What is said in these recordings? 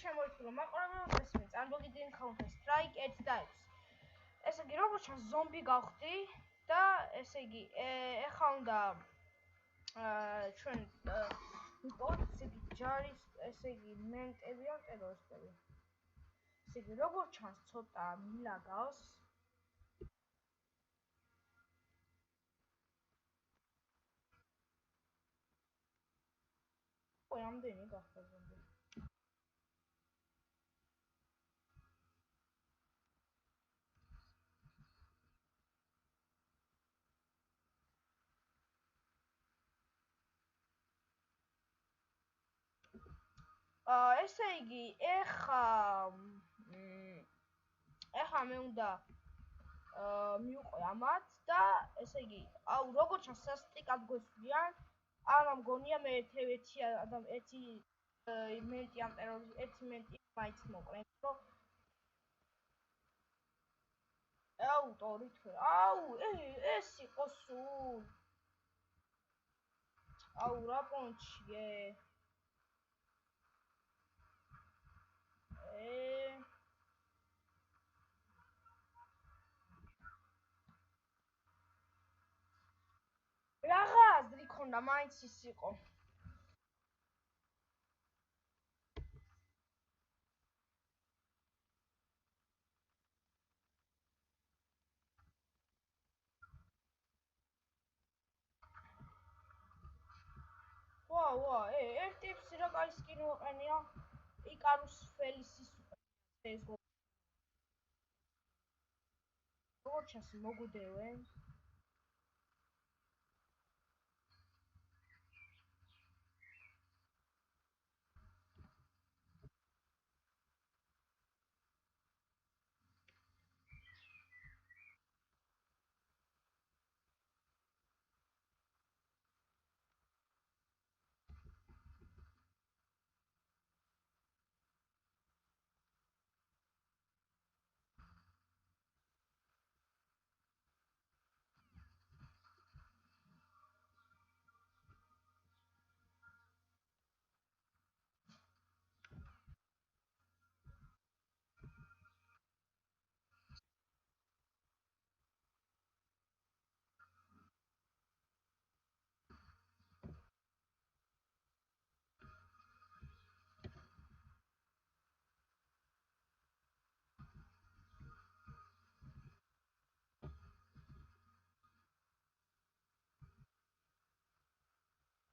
შემოიწურო მაყურებელს ესმის წარმოგიდგენთ Counter Strike 1 და 6. ესე იგი, როგორც ჩანს, ზომბი გავხდი და ესე იგი, ეხლა უნდა ჩვენ ვიპოვოთ ესე იგი ჯარის, ესე იგი, მენტები ან ტერორისტები. ესე იგი, როგორც ჩანს, ცოტა მილა გავს. ამდენი გახდა ზომბი. ესე იგი, ეხა მე უნდა მივყვე ამათ და ესე იგი, აუ როგორც ჩანს სასტიკად გვესვიან, არა მგონია მე ერთი მენტი ამ ტერორისტი, ერთი მენტი მაინც მოკრენ, რომ აუ ტორით ვერ, აუ ეს იყო სულ. აუ რა პონჩიე. რაღა აზრი ქონდა, მაინც ის იყო. ვა, ერთ ტიპს რა კაი სკინი ვაყენია? იკარუს ფელისის ეს როგორც ჩანს მოგვდევენ.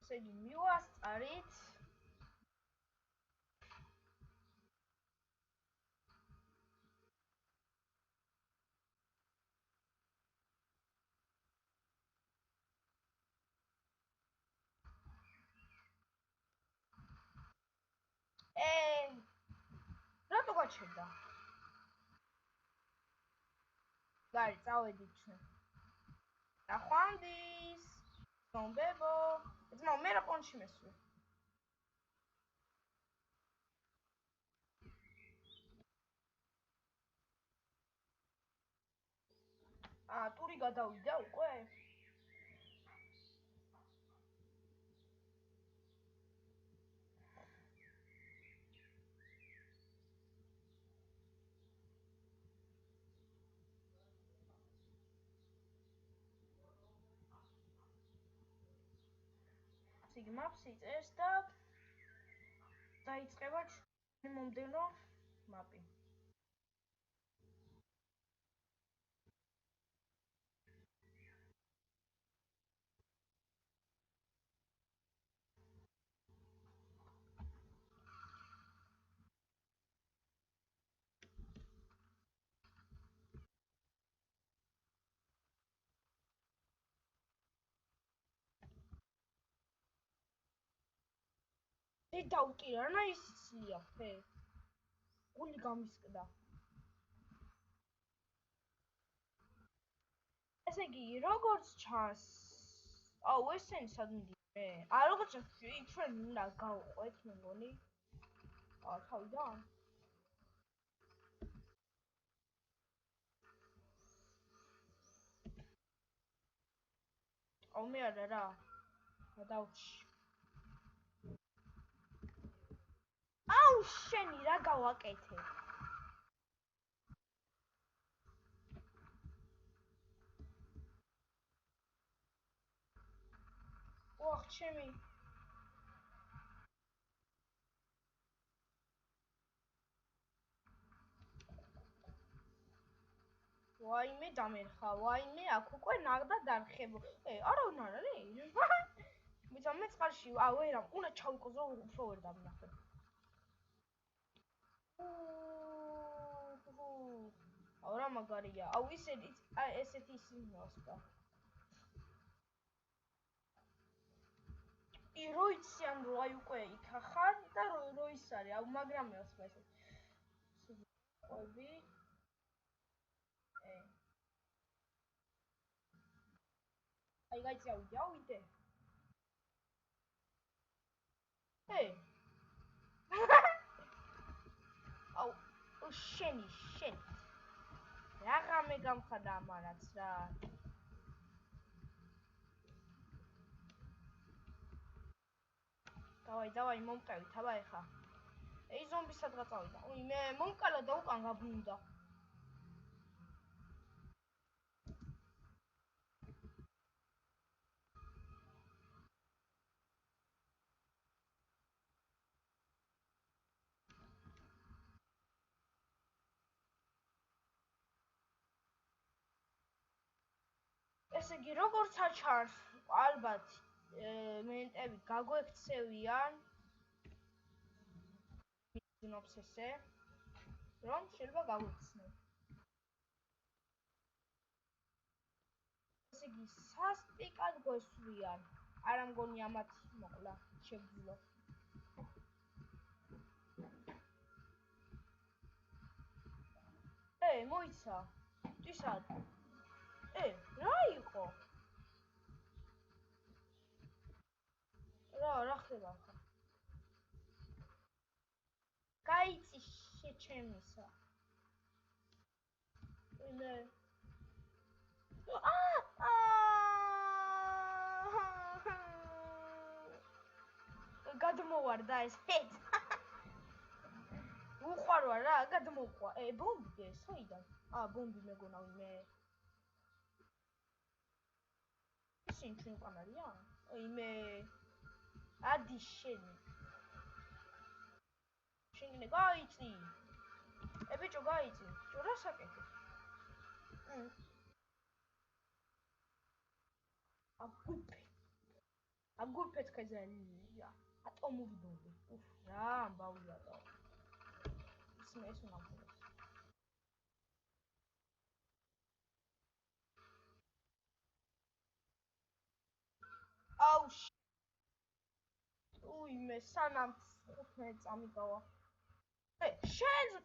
ესე იგი, მივასწარით. რატო გაჩერდა? გარი, წავედით ჩვენ. ნახვამდის. ზომბებო. ძმაო, მე რა პონჩი მესვი? ტური გადავიდა უკვე? იგი maps იწერს და დაიწყება მომდენო მაპი. დავკირა რა ის იცლია ფე. გული გამისკდა. ესე იგი, როგორც ჩანს, აუ ესენი სად მიდიე? როგორც ჩანს, ჩვენ უნდა გავყვეთ, მე მგონი. თავიდან. აუ მე არა რა. დავჩი. აუ შენი რა გავაკეთე? ოხ, ჩემი. ვაიმე დამერხა, ვაიმე აქ უკვე ნაღდა დარხებო. არავინ არ არის? მიწა მეწყარში, ვერა, უნდა ჩავიყოს რომ უფრო ვერ დამნახე. რა მაგარია. ესეთი სიმნოსკა. რო იციან რომ აი უკვე იქა ხარ და რო ის არის, მაგრამ მეოსმა ესე. ყვები. აი გავიდე. აუ შენ რაღამე გამხადა ამარაც რა. დავაი მომყევით აბა ეხა. ზომბი სადღაც წავიდა. მე მომკალა და უკან გაბრუნდა. ესე იგი როგორც აჩარს ალბათ მენტები გაგვექცევიან მიზნობს ესე რომ შეიძლება გაგვექცნენ. ესე იგი სასტიკად გვესვიან. არა მგონი ამათ მოკლა შეგვძლო. მოიცა. ტვისად. რა იყო? რა ხდება ხა? გაიწი შეჩემისა. გადმოვარდა ეს ჰეც. უყვარვა რა, გადმოყვა. ბომბი საიდან? ბომბი მეგონა მე. ისინი ჩვენ უკან არიან? მე ადი შენი. შენი გაიწი. ბიჭო გაიწი. რა საკეთე? აგურფეთ ქეზელია. ატომური ბომბი. რა ამბავია და. ეს უნდა მოხდეს. აუ მე სანამ 15 წამიგავა. შენ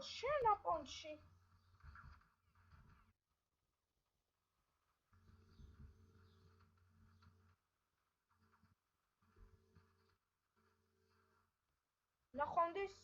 შენ აპონში ნახვამდის